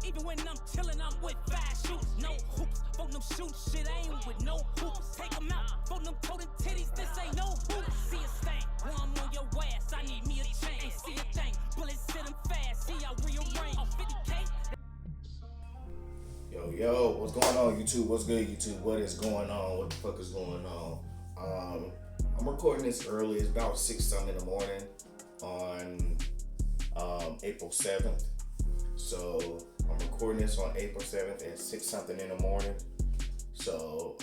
Even when I'm chillin', I'm with fast shoes. No hoops, for them shoot shit, I ain't with no hoops. Take them out, for them toting titties, this ain't no hoops. See a stain, when I'm on your ass, I need me a chain. Ain't see a thing, bullets hit them fast, see I rearrange. On 50K. Yo, what's going on, YouTube? What's good, YouTube? What is going on? What the fuck is going on? I'm recording this early. It's about 6-something in the morning on April 7th. So I'm recording this on April 7th at 6-something in the morning. So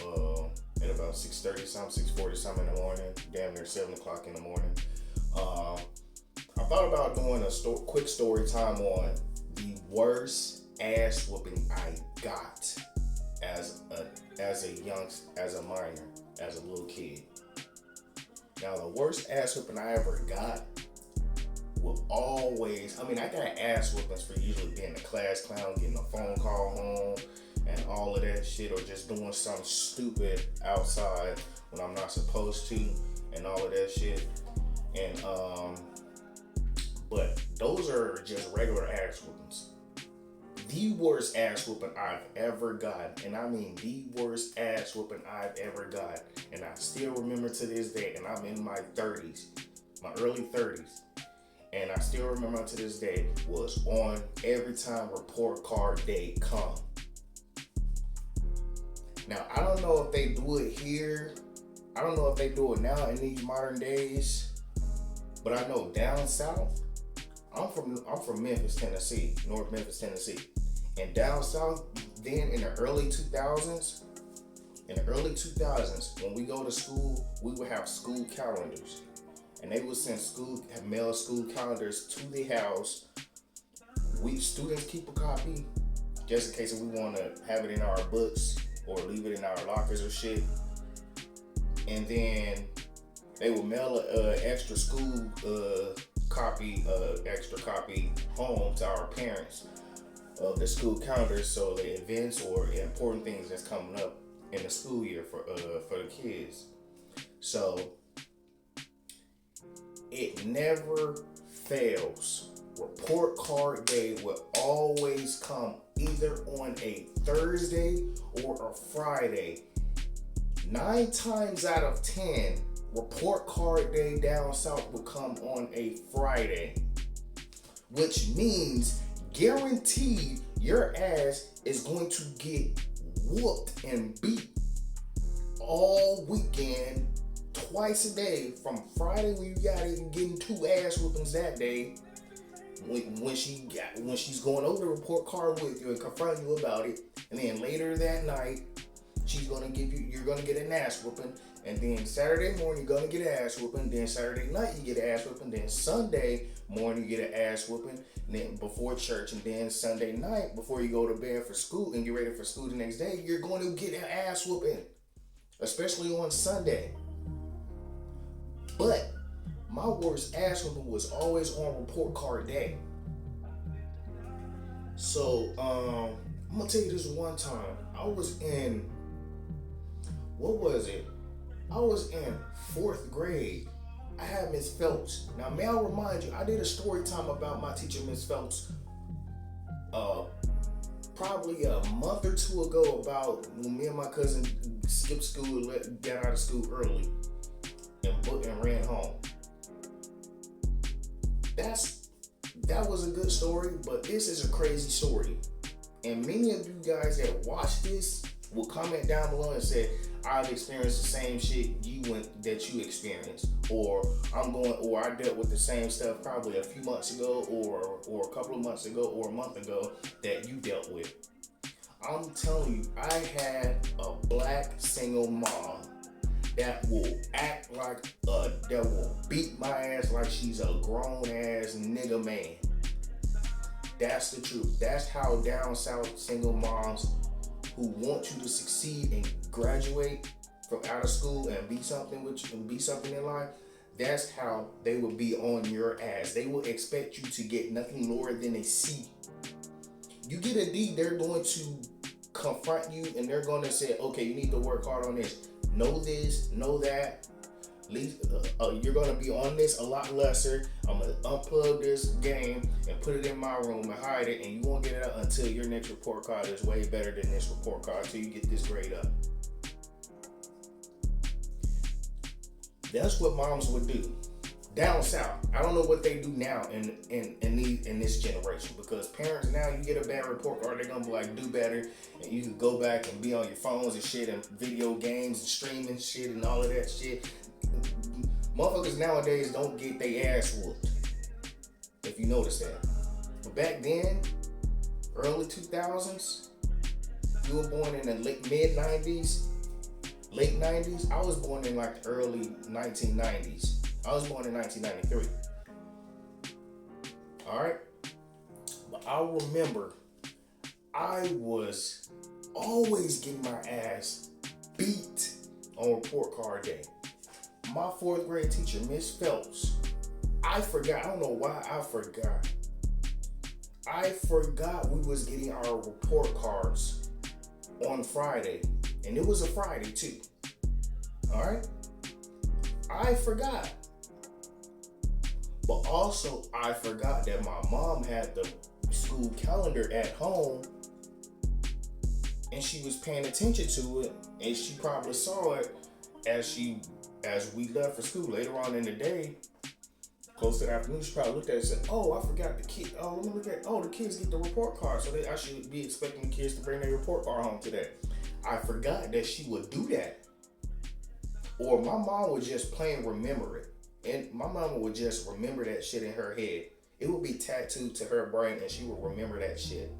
at about 6:30 something, 6:40 something in the morning, damn near 7 o'clock in the morning. I thought about doing a quick story time on the worst ass whooping I got as a minor, as a little kid. Now the worst ass whooping I ever got will always, I got ass whoopings for usually being a class clown, getting a phone call home, and all of that shit, or just doing something stupid outside when I'm not supposed to, and all of that shit. And but those are just regular ass whoopings. The worst ass whooping I've ever got, and I mean the worst ass whooping I've ever got, and I still remember to this day, and I'm in my 30s, my early 30s, and I still remember to this day, was on every time report card day come. Now, I don't know if they do it here, I don't know if they do it now in these modern days, but I know down south, I'm from Memphis, Tennessee, North Memphis, Tennessee. And down south, then in the early 2000s, when we go to school, we would have school calendars. And they would send mail school calendars to the house. We students keep a copy, just in case if we want to have it in our books or leave it in our lockers or shit. And then they would mail an extra school extra copy home to our parents of the school calendar, so the events or important things that's coming up in the school year for the kids. So it never fails. Report card day will always come either on a Thursday or a Friday. 9 times out of 10, report card day down south will come on a Friday, which means guaranteed your ass is going to get whooped and beat all weekend, twice a day. From Friday when you gotta getting 2 ass whoopings that day, when she's going over the report card with you and confronting you about it, and then later that night you're gonna get an ass whooping. And then Saturday morning, you're going to get an ass whooping. Then Saturday night, you get an ass whooping. Then Sunday morning, you get an ass whooping. And then before church. And then Sunday night, before you go to bed for school and get ready for school the next day, you're going to get an ass whooping. Especially on Sunday. But my worst ass whooping was always on report card day. So, I'm going to tell you this one time. I was in 4th grade. I had Miss Phelps. Now, may I remind you, I did a story time about my teacher, Miss Phelps, probably a month or 2 ago, about when me and my cousin skipped school, got out of school early, and ran home. That was a good story, but this is a crazy story. And many of you guys that watch this will comment down below and say, I've experienced the same shit that you experienced, or I dealt with the same stuff probably a few months ago, or a couple of months ago, or a month ago that you dealt with. I'm telling you, I had a black single mom that will act like that will beat my ass like she's a grown ass nigga man. That's the truth. That's how down south single moms who want you to succeed and graduate from out of school and be something in life, that's how they will be on your ass. They will expect you to get nothing lower than a C. You get a D, they're going to confront you and they're going to say, okay, you need to work hard on this. Know that. You're gonna be on this a lot lesser. I'm gonna unplug this game and put it in my room and hide it, and you won't get it out until your next report card is way better than this report card until you get this grade up. That's what moms would do. Down south, I don't know what they do now in this generation, because parents now, you get a bad report card, they're gonna be like, do better, and you can go back and be on your phones and shit and video games and streaming shit and all of that shit. Motherfuckers nowadays don't get their ass whooped, if you notice that. But back then, early 2000s, you were born in the mid 90s, late 90s. I was born in like the early 1990s. I was born in 1993. Alright? But I remember I was always getting my ass beat on report card day. My 4th grade teacher, Miss Phelps, I don't know why I forgot. I forgot we was getting our report cards on Friday. And it was a Friday too. Alright? I forgot. But also, I forgot that my mom had the school calendar at home and she was paying attention to it, and she probably saw it as we left for school later on in the day, close to the afternoon. She probably looked at it and said, oh, I forgot the kid. Oh, let me look at, the kids get the report card, so I should be expecting the kids to bring their report card home today. I forgot that she would do that. Or my mom would just plain remember it. And my mama would just remember that shit in her head. It would be tattooed to her brain and she would remember that shit.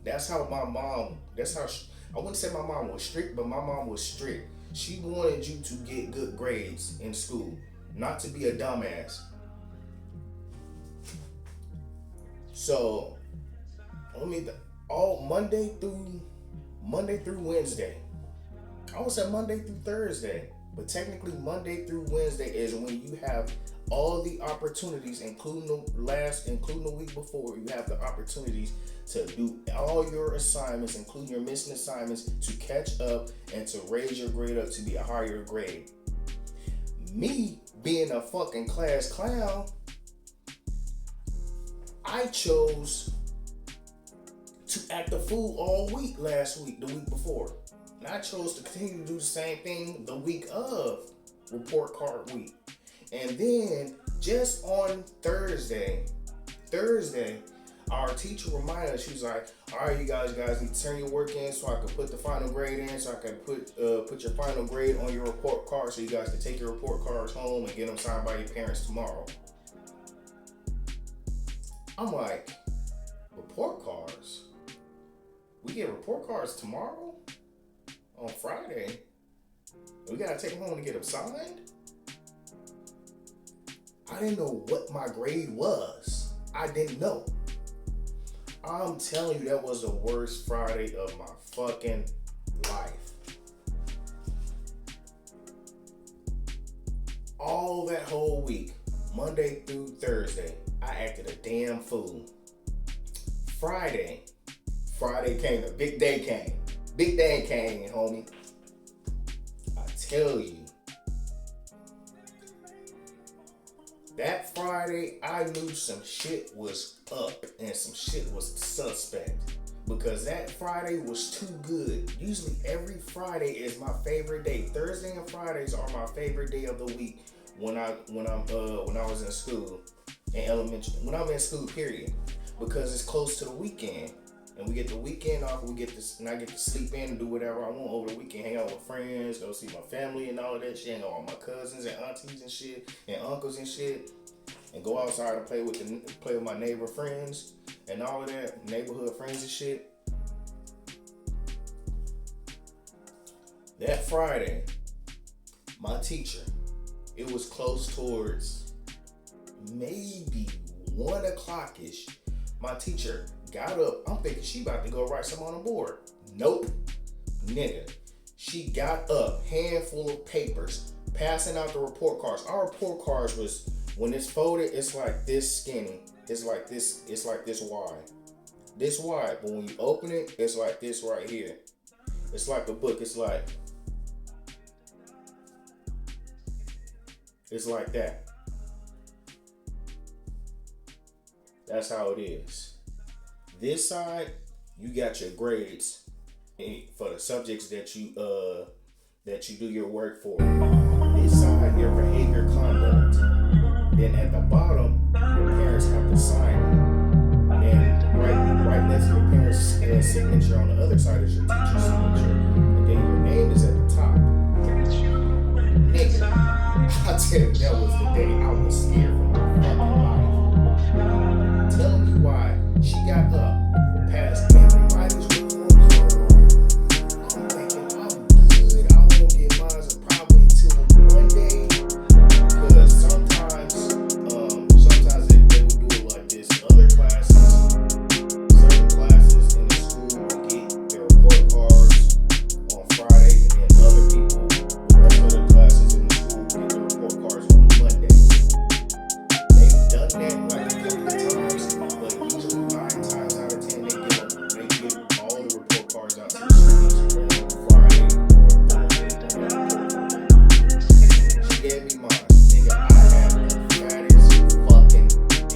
That's how I wouldn't say my mom was strict, but my mom was strict. She wanted you to get good grades in school, not to be a dumbass. So, Monday through Wednesday. I would say Monday through Thursday. But technically, Monday through Wednesday is when you have all the opportunities, including the week before. You have the opportunities to do all your assignments, including your missing assignments, to catch up and to raise your grade up to be a higher grade. Me being a fucking class clown, I chose to act a fool all week the week before. And I chose to continue to do the same thing the week of report card week. And then just on Thursday, our teacher reminded us, she was like, all right, you guys need to turn your work in so I can put the final grade in, so I can put your final grade on your report card so you guys can take your report cards home and get them signed by your parents tomorrow. I'm like, report cards? We get report cards tomorrow? On Friday? We gotta take them home to get them signed? I didn't know what my grade was. I didn't know. I'm telling you, that was the worst Friday of my fucking life. All that whole week, Monday through Thursday, I acted a damn fool. Friday came, the big day came. Big day came, homie. I tell you. That Friday, I knew some shit was up and some shit was suspect. Because that Friday was too good. Usually every Friday is my favorite day. Thursday and Fridays are my favorite day of the week when I was in school. When I'm in school, period. Because it's close to the weekend. And we get the weekend off, and I get to sleep in and do whatever I want over the weekend, hang out with friends, go see my family and all of that shit, hang out with my cousins and aunties and shit, and uncles and shit, and go outside and play with my neighbor friends and all of that, neighborhood friends and shit. That Friday, my teacher, it was close towards maybe 1 o'clock-ish. My teacher got up. I'm thinking she about to go write something on the board. Nope. Nigga. She got up, handful of papers, passing out the report cards. Our report cards was, when it's folded, it's like this skinny. It's like this wide. This wide. But when you open it, it's like this right here. It's like a book. It's like It's like that. That's how it is. This side, you got your grades for the subjects that you do your work for. This side, your behavior conduct. Then at the bottom, your parents have to sign it. Then right next to your parents' signature on the other side is your teacher's signature. And then your name is at the top. Nigga, I tell you, that was the day I was scared for my fucking life. Tell me why she got up past everybody's room. I'm thinking I'm good. I won't get mine probably until Monday. Because sometimes they would do it like this. Other classes, certain classes in the school would get their report cards on Friday, and then other people, the rest of the classes in the school get their report cards on Monday. They've done that like a couple of times, but usually 9 times out of 10 they give all the report cards out to the students on Friday or Thursday. She gave me mine. Nigga, I had the fattest fucking D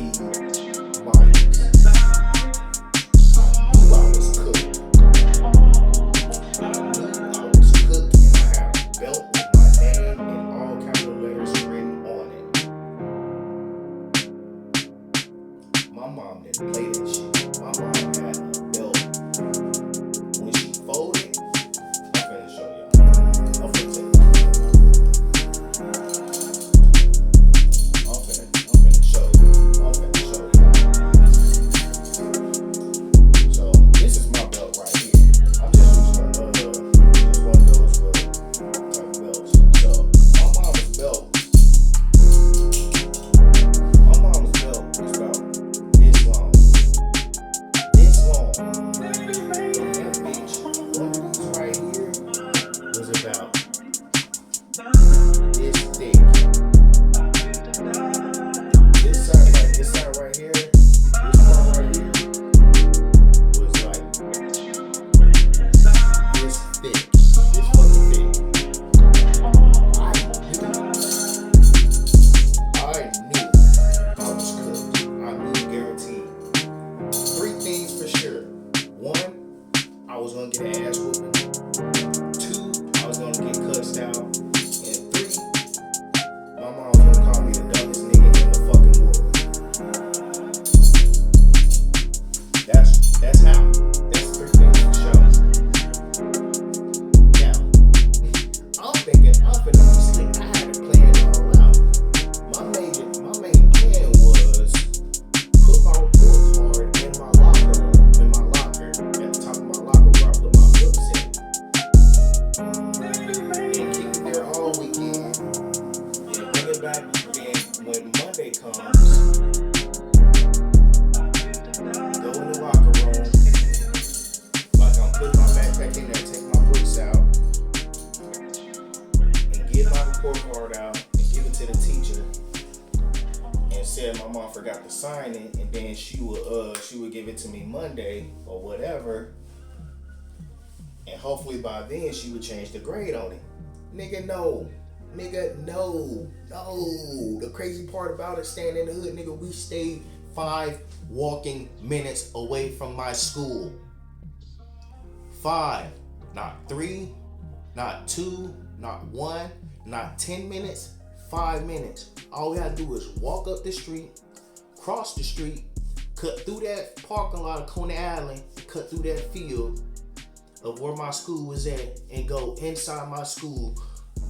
minus. I knew I was cooked. And I had a belt with my name in all capital letters written on it. My mom didn't play that shit. My mom had a belt. When she folded, I'm finna show y'all. I'm finna show you. So this is my belt right here. I'm just using just one of those type belts. So my mom's belt was about this long. This long. And that bitch, one of these right here was about this thick. This side right here, this part right here was like this thick, this fucking thick. I knew I was cooked. I knew guaranteed. 3 things for sure. 1, I was gonna get an ass whooping. 2, I was gonna get cussed out. And 3, my mom was gonna call me the dumbest nigga in the fucking world. That's how. That's 3 things for sure. Now, I'm thinking I'm finna be slick. I had to plan it all out. My main plan was put my report card in my locker at the top of my locker where I put my books in. And keep it there all weekend. And bring it back. Then when Monday comes, go in the locker room, like I'm putting my backpack in there, take my books out, and get my report card out, and give it to the teacher, and said my mom forgot to sign it, and then she would give it to me Monday or whatever, and hopefully by then she would change the grade on it. Nigga, no. The crazy part about it, staying in the hood, nigga, we stayed 5 walking minutes away from my school. 5, not 3, not 2, not 1, not 10 minutes, 5 minutes. All we had to do was walk up the street, cross the street, cut through that parking lot of Coney Island, cut through that field of where my school was at, and go inside my school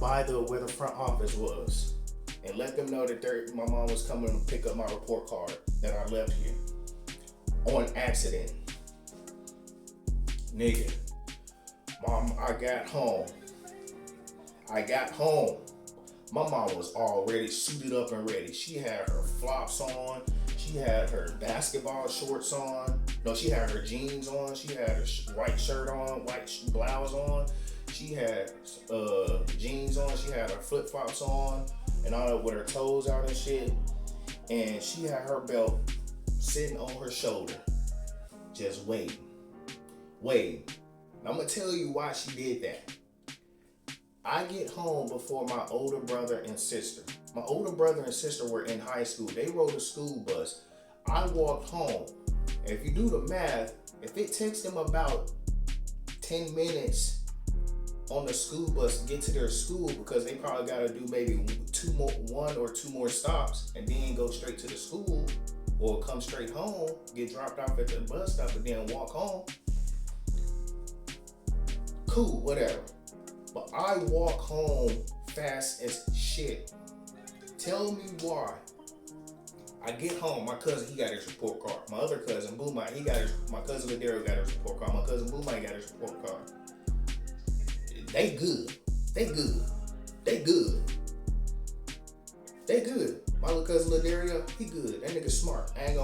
by where the front office was, and let them know that my mom was coming to pick up my report card that I left here on accident. Nigga, mom, I got home. My mom was already suited up and ready. She had her flops on. She had her basketball shorts on. No, she had her jeans on. She had her white shirt on, white blouse on. She had jeans on. She had her flip flops on, and all that with her toes out and shit. And she had her belt sitting on her shoulder, just waiting. I'm gonna tell you why she did that. I get home before my older brother and sister. My older brother and sister were in high school. They rode a school bus. I walked home. And if you do the math, if it takes them about 10 minutes on the school bus to get to their school, because they probably got to do maybe one or two more stops and then go straight to the school, or come straight home, get dropped off at the bus stop and then walk home. Cool, whatever. But I walk home fast as shit. Tell me why. I get home, my cousin, he got his report card. My other cousin, Boomai, my cousin Ladero got his report card. My cousin Boomai got his report card. They good. They good. They good. They good. My little cousin Ladero, he good. That nigga smart. I ain't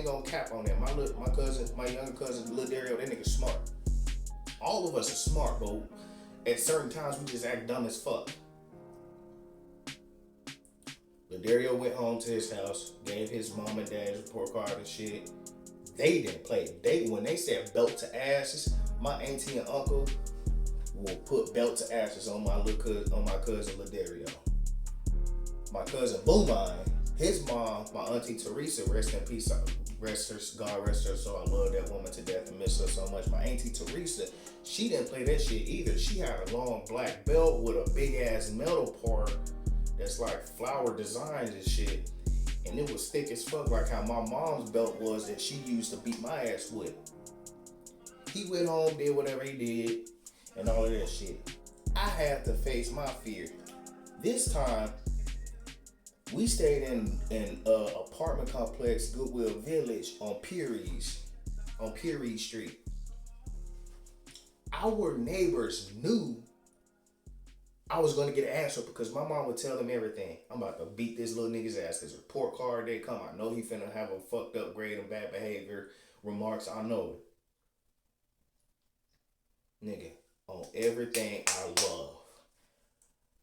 gonna cap on that. My younger cousin Ladero, that nigga smart. All of us are smart, but at certain times we just act dumb as fuck. Ladero went home to his house, gave his mom and dad his report card and shit. They didn't play. When they said belt to asses, my auntie and uncle will put belt to asses on my cousin Ladero. My cousin Boomine, his mom, my auntie Teresa, rest in peace. God rest her soul. I love that woman to death and miss her so much. My auntie Teresa, she didn't play that shit either. She had a long black belt with a big ass metal part that's like flower designs and shit. And it was thick as fuck, like how my mom's belt was that she used to beat my ass with. He went home, did whatever he did, and all of that shit. I had to face my fear. This time, we stayed in apartment complex Goodwill Village on Peary Street. Our neighbors knew I was gonna get an ass whooping because my mom would tell them everything. I'm about to beat this little nigga's ass. His report card day come. I know he finna have a fucked up grade and bad behavior remarks. I know it. Nigga, on everything I love.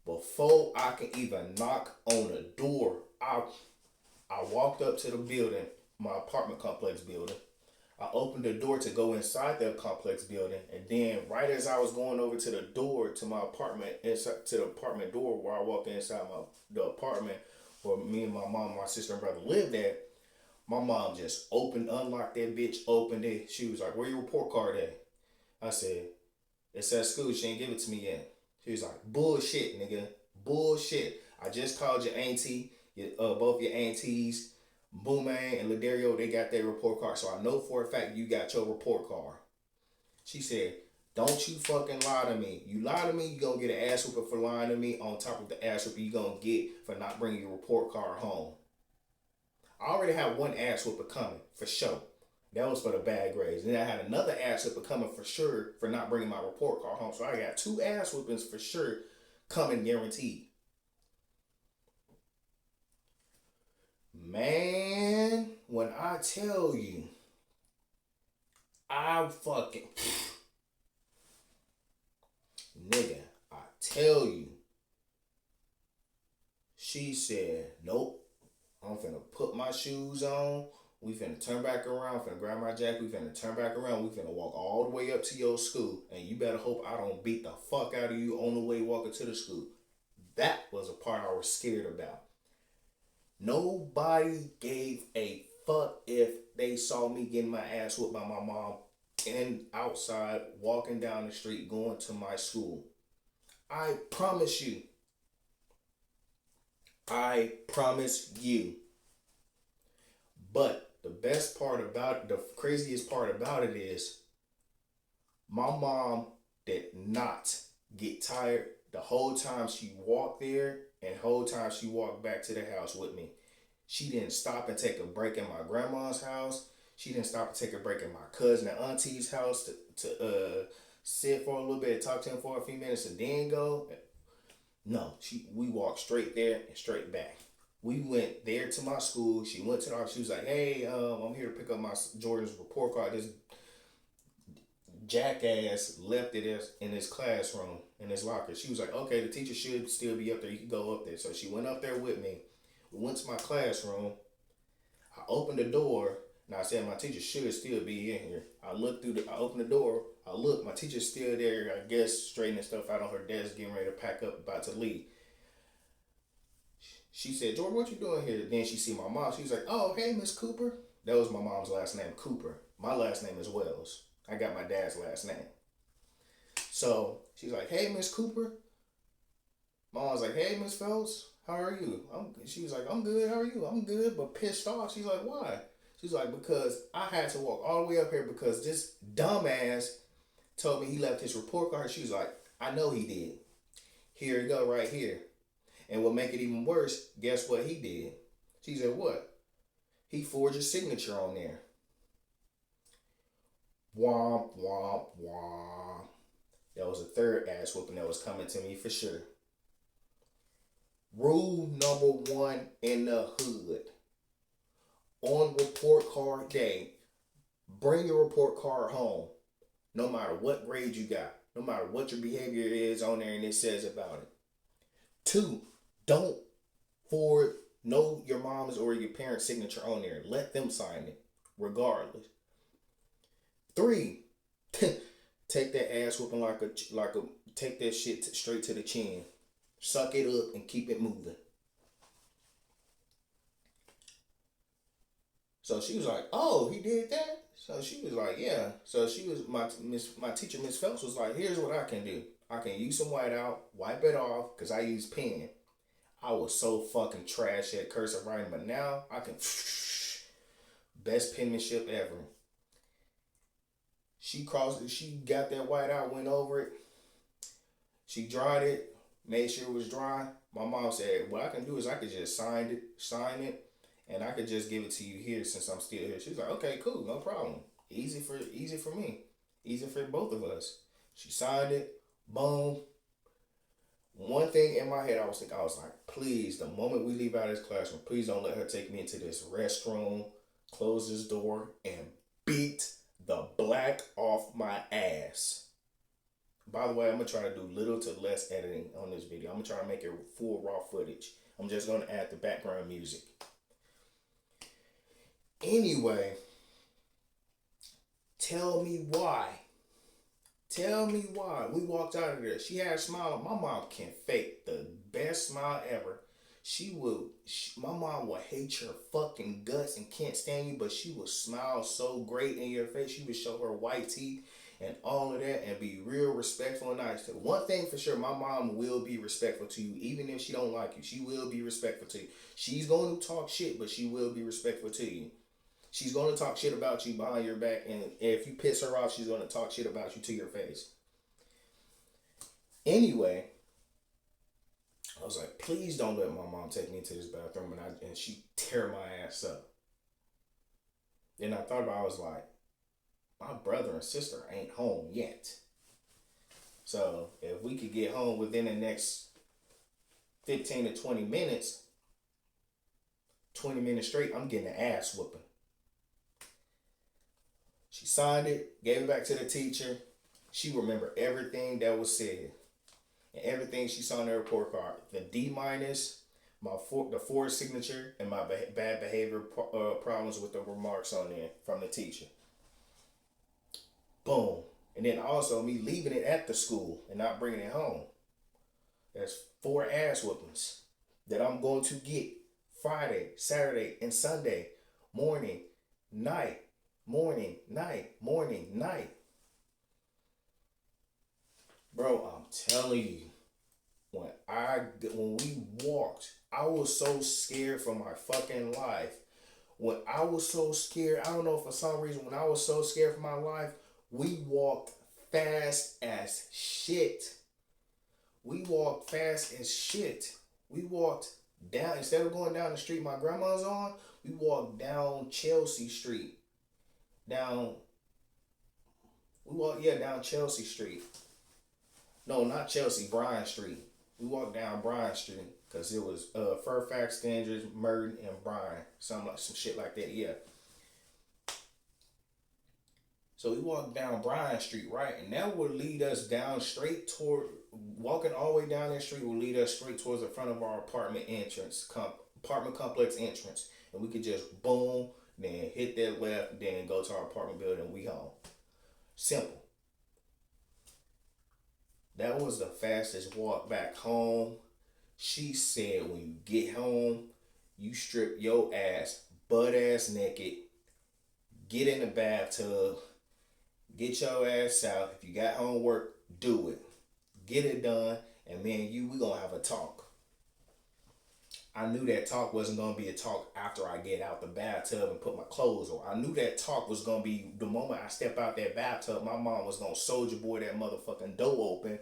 Before I can even knock on the door, I walked up to the building, my apartment complex building. I opened the door to go inside the complex building, and then right as I was going over to the door to my apartment, inside to the apartment door where I walked inside the apartment where me and my mom, my sister and brother lived at, my mom just unlocked that bitch, opened it. She was like, "Where your report card at?" I said, "It's at school. She ain't give it to me yet." She was like, "Bullshit, nigga. Bullshit. I just called your auntie, both your aunties, Boomay and Ladero, they got their report card. So I know for a fact you got your report card." She said, "Don't you fucking lie to me. You lie to me, you gonna get an ass whooping for lying to me on top of the ass whooping you gonna get for not bringing your report card home." I already had one ass whooping coming, for sure. That was for the bad grades. And then I had another ass whooping coming for sure for not bringing my report card home. So I got 2 ass whoopings for sure coming guaranteed. Man, when I tell you, I fucking... Nigga, I tell you. She said, "Nope. I'm finna put my shoes on. We finna turn back around. Finna grab my jacket. We finna turn back around. We finna walk all the way up to your school. And you better hope I don't beat the fuck out of you on the way walking to the school." That was a part I was scared about. Nobody gave a fuck if they saw me getting my ass whooped by my mom and outside walking down the street going to my school. I promise you. I promise you. But the craziest part about it is my mom did not get tired the whole time she walked there and the whole time she walked back to the house with me. She didn't stop and take a break in my grandma's house. She didn't stop and take a break in my cousin and auntie's house to sit for a little bit and talk to him for a few minutes and then go. No, we walked straight there and straight back. We went there to my school. She went to the office. She was like, "Hey, I'm here to pick up my Jordan's report card. This jackass left it in his classroom, in his locker." She was like, "Okay, the teacher should still be up there. You can go up there." So she went up there with me. We went to my classroom. I opened the door, and I said, "My teacher should still be in here." I opened the door. I looked, my teacher's still there, I guess, straightening stuff out on her desk, getting ready to pack up, about to leave. She said, Jordan, what you doing here? Then she see my mom. She was like, oh, hey, Miss Cooper. That was my mom's last name, Cooper. My last name is Wells. I got my dad's last name. So she's like, hey, Miss Cooper. Mom was like, hey, Miss Phelps, how are you? She was like, I'm good. How are you? I'm good, but pissed off. She's like, why? She's like, because I had to walk all the way up here because this dumbass told me he left his report card. She was like, I know he did. Here you go, right here. And what make it even worse, guess what he did? She said, what? He forged his signature on there. Womp, womp, womp. That was the third ass whooping that was coming to me for sure. Rule number 1 in the hood. On report card day, bring your report card home. No matter what grade you got. No matter what your behavior is on there and it says about it. 2, don't forward your mom's or your parents' signature on there. Let them sign it, regardless. 3, take that ass whooping take that shit straight to the chin. Suck it up and keep it moving. So she was like, oh, he did that? So she was like, yeah. So she was, my teacher, Miss Phelps, was like, here's what I can do. I can use some white out, wipe it off, because I use pen. I was so fucking trash at cursive writing, but now I can, best penmanship ever. She got that white out, went over it. She dried it, made sure it was dry. My mom said, what I can do is I could just sign it, and I could just give it to you here since I'm still here. She was like, okay, cool, no problem. Easy for me. Easy for both of us. She signed it, boom. One thing in my head, I was like, please, the moment we leave out of this classroom, please don't let her take me into this restroom, close this door, and beat the black off my ass. By the way, I'm going to try to do little to less editing on this video. I'm going to try to make it full raw footage. I'm just going to add the background music. Anyway, tell me why. Tell me why. We walked out of there. She had a smile. My mom can fake the best smile ever. My mom would hate your fucking guts and can't stand you, but she would smile so great in your face. She would show her white teeth and all of that and be real respectful and nice. One thing for sure, my mom will be respectful to you. Even if she don't like you, she will be respectful to you. She's going to talk shit, but she will be respectful to you. She's going to talk shit about you behind your back, and if you piss her off, she's going to talk shit about you to your face. Anyway, I was like, please don't let my mom take me to this bathroom, and she tear my ass up. Then I thought about it, I was like, my brother and sister ain't home yet. So if we could get home within the next 15 to 20 minutes, 20 minutes straight, I'm getting an ass whooping. She signed it, gave it back to the teacher. She remembered everything that was said and everything she saw on the report card. The D-, the forged signature, and my bad behavior problems with the remarks on there from the teacher. Boom. And then also me leaving it at the school and not bringing it home. That's 4 ass whoopings that I'm going to get Friday, Saturday, and Sunday. Morning, night. Morning, night, morning, night. Bro, I'm telling you, when we walked, I was so scared for my fucking life. When I was so scared, I don't know, for some reason, when I was so scared for my life, we walked fast as shit. We walked down, instead of going down the street my grandma's on, we walked down Chelsea Street. Down Chelsea Street. No, not Chelsea, Bryan Street. We walked down Bryan Street because it was Fairfax, Dandridge, Merton, and Bryan. Some shit like that, yeah. So we walked down Bryan Street, right? And that would lead us down straight toward, walking all the way down that street would lead us straight towards the front of our apartment complex entrance. And we could just boom, then hit that left, then go to our apartment building, we home. Simple. That was the fastest walk back home She said when you get home, you strip your ass butt ass naked, get in the bathtub, get your ass out. If you got homework, do it. Get it done, and me and you, we gonna have a talk. I knew that talk wasn't gonna be a talk after I get out the bathtub and put my clothes on. I knew that talk was gonna be the moment I step out that bathtub. My mom was gonna soldier boy that motherfucking door open,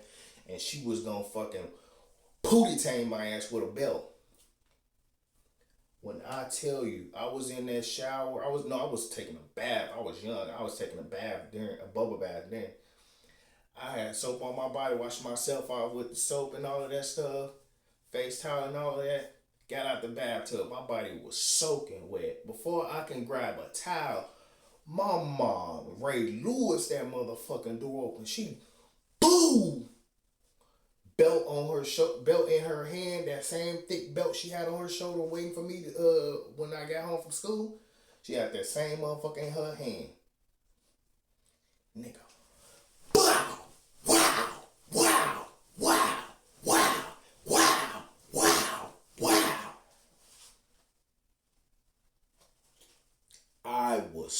and she was gonna fucking pootie tang my ass with a belt. When I tell you, I was in that shower. I was taking a bath. I was young. I was taking a bath during a bubble bath then. I had soap on my body, washed myself off with the soap and all of that stuff, face towel and all of that. Got out the bathtub. My body was soaking wet. Before I can grab a towel, my mom, Ray Lewis, that motherfucking door open. She, boom, belt on her belt in her hand, that same thick belt she had on her shoulder waiting for me when I got home from school. She had that same motherfucker in her hand. Nigga. Wow! Wow! Wow! Wow! Wow! Wow! Wow! Wow! I was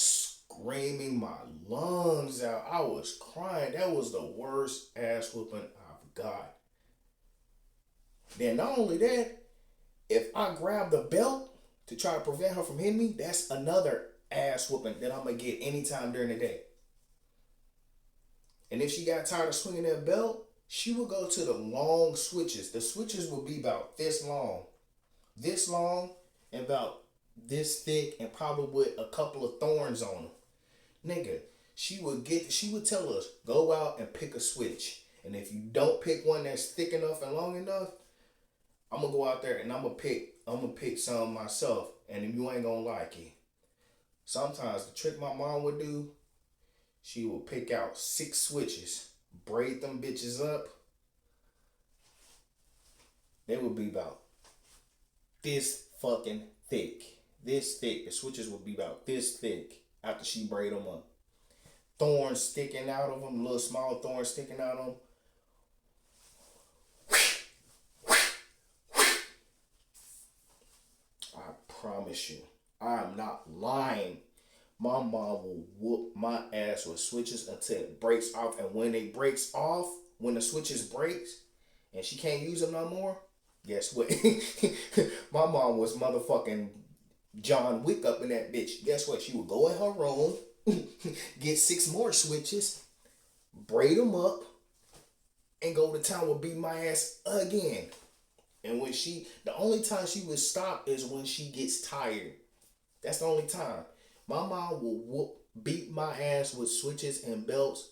screaming my lungs out. I was crying. That was the worst ass whooping I've got. Then not only that, if I grab the belt to try to prevent her from hitting me, that's another ass whooping that I'm going to get anytime during the day. And if she got tired of swinging that belt, she would go to the long switches. The switches would be about this long, and about this thick, and probably with a couple of thorns on them. Nigga, she would tell us, go out and pick a switch. And if you don't pick one that's thick enough and long enough, I'm gonna go out there and I'm gonna pick some myself, and you ain't gonna like it. Sometimes the trick my mom would do, she would pick out 6 switches, braid them bitches up. They would be about this fucking thick. This thick. The switches would be about this thick after she braid them up. Thorns sticking out of them, little small thorns sticking out of them. I promise you, I'm not lying. My mom will whoop my ass with switches until it breaks off. And when it breaks off, when the switches breaks and she can't use them no more, guess what? My mom was motherfucking John Wick up in that bitch. Guess what? She would go in her room, get 6 more switches, braid them up, and go to town with beat my ass again. And when the only time she would stop is when she gets tired. That's the only time. My mom will beat my ass with switches and belts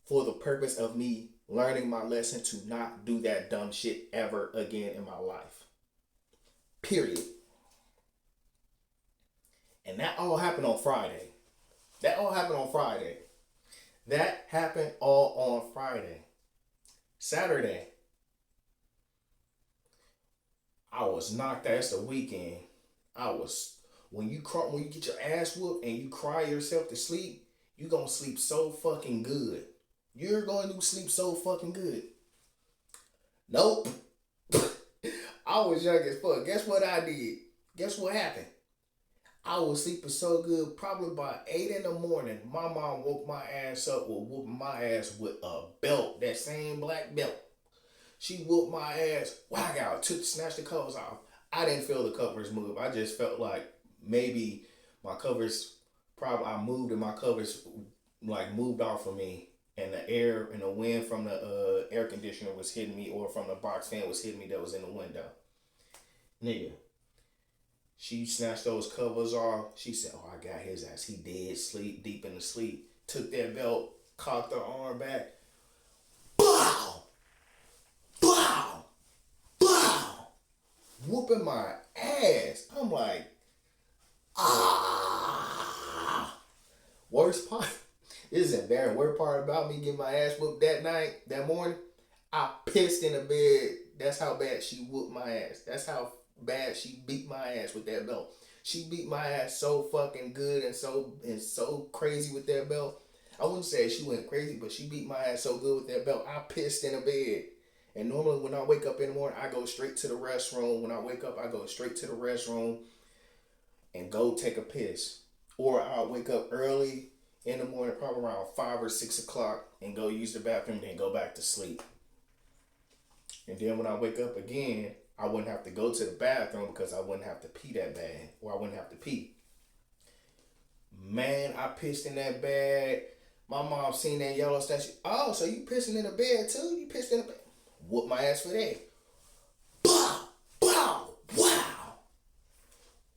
for the purpose of me learning my lesson to not do that dumb shit ever again in my life. Period. And that all happened on Friday. That happened all on Friday. Saturday, I was knocked out. It's the weekend. When you get your ass whooped and you cry yourself to sleep, you're going to sleep so fucking good. You're going to sleep so fucking good. Nope. I was young as fuck. Guess what I did? Guess what happened? I was sleeping so good, probably by 8 in the morning. My mom woke my ass up with whooping my ass with a belt, that same black belt. She whooped my ass, whack out, snatched the covers off. I didn't feel the covers move. I just felt like maybe my covers, I moved and my covers like moved off of me, and the air and the wind from the air conditioner was hitting me, or from the box fan was hitting me that was in the window. Nigga. She snatched those covers off. She said, oh, I got his ass. He dead sleep, deep in the sleep. Took that belt, cocked her arm back. Bow! Bow! Bow! Whooping my ass. I'm like, Worst part, this is embarrassing. Worst part about me getting my ass whooped that morning, I pissed in the bed. That's how bad she whooped my ass. That's how bad she beat my ass with that belt. She beat my ass so fucking good and so crazy with that belt. I wouldn't say she went crazy, but she beat my ass so good with that belt. I pissed in the bed. And normally when I wake up in the morning, I go straight to the restroom. When I wake up, I go straight to the restroom and go take a piss. Or I'll wake up early in the morning, probably around 5 or 6 o'clock, and go use the bathroom, then go back to sleep. And then when I wake up again, I wouldn't have to go to the bathroom because I wouldn't have to pee that bad, or I wouldn't have to pee. Man, I pissed in that bed. My mom seen that yellow stuff. Oh, so you pissing in the bed too? You pissed in the bed? Whoop my ass for that. Bow, bow, wow.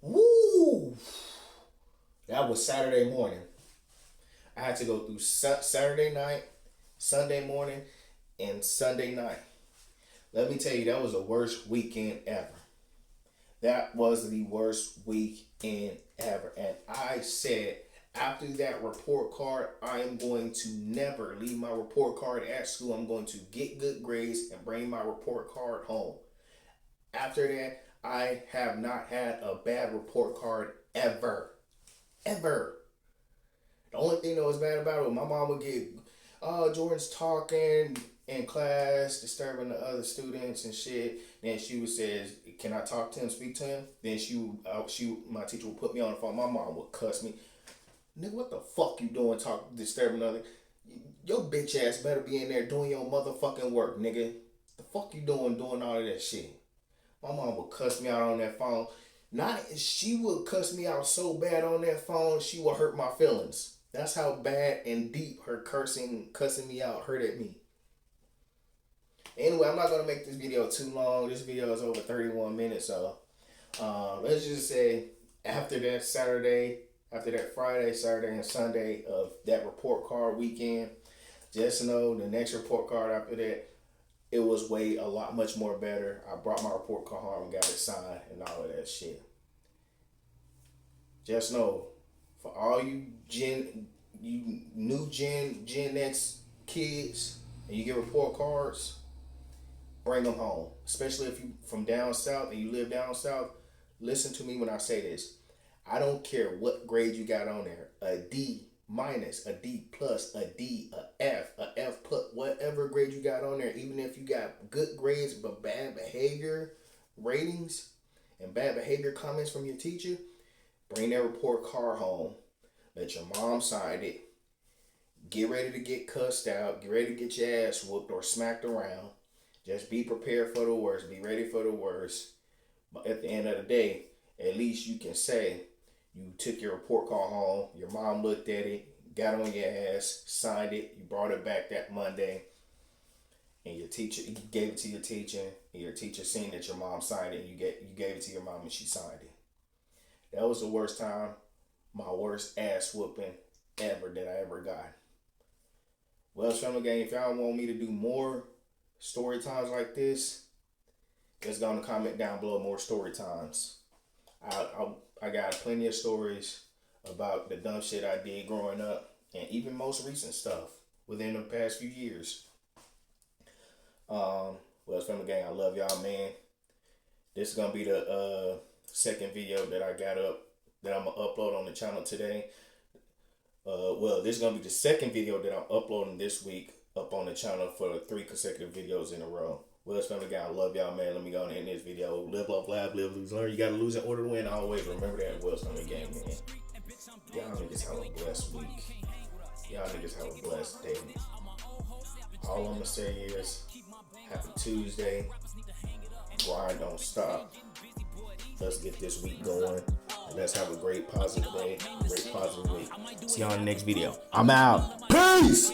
Woo. That was Saturday morning. I had to go through Saturday night, Sunday morning, and Sunday night. Let me tell you, that was the worst weekend ever. That was the worst weekend ever. And I said, after that report card, I am going to never leave my report card at school. I'm going to get good grades and bring my report card home. After that, I have not had a bad report card ever. Ever. The only thing that was bad about it was my mom would get, Jordan's talking in class, disturbing the other students and shit. Then she would say, can I talk to him, speak to him? Then my teacher would put me on the phone. My mom would cuss me. Nigga, what the fuck you doing disturbing other? Your bitch ass better be in there doing your motherfucking work, nigga. The fuck you doing all of that shit? My mom would cuss me out on that phone. She would cuss me out so bad on that phone, she would hurt my feelings. That's how bad and deep her cussing me out hurted me. Anyway, I'm not going to make this video too long. This video is over 31 minutes, so let's just say after that Friday, Saturday, and Sunday of that report card weekend, just know the next report card after that, it was much more better. I brought my report card home and got it signed and all of that shit. Just know, for all you new Gen X kids, and you get report cards, bring them home. Especially if you from down south and you live down south, listen to me when I say this. I don't care what grade you got on there, a D minus, a D plus, a D, a F plus, whatever grade you got on there, even if you got good grades but bad behavior ratings and bad behavior comments from your teacher, bring that report card home. Let your mom sign it. Get ready to get cussed out. Get ready to get your ass whooped or smacked around. Just be prepared for the worst. Be ready for the worst. But at the end of the day, at least you can say you took your report card home, your mom looked at it, got on your ass, signed it, you brought it back that Monday, and you gave it to your teacher, and your teacher seen that your mom signed it, and you gave it to your mom and she signed it. That was the worst time, my worst ass whooping ever that I ever got. Well, family gang, if y'all want me to do more story times like this, just go in the comment down below more story times. I got plenty of stories about the dumb shit I did growing up and even most recent stuff within the past few years. Well, family gang, I love y'all, man. This is going to be the second video that I got up that I'm going to upload on the channel today. This is going to be the second video that I'm uploading this week up on the channel for 3 consecutive videos in a row. Well, family guy, I love y'all, man. Let me go on and end this video. Live, love, laugh, live, lose, learn. You got to lose in order to win. Always remember that. Well, family gang, man. Y'all niggas have a blessed week. Y'all niggas have a blessed day. All I'm going to say is, happy Tuesday. Grind don't stop. Let's get this week going. And let's have a great positive day. Great positive week. See y'all in the next video. I'm out. Peace!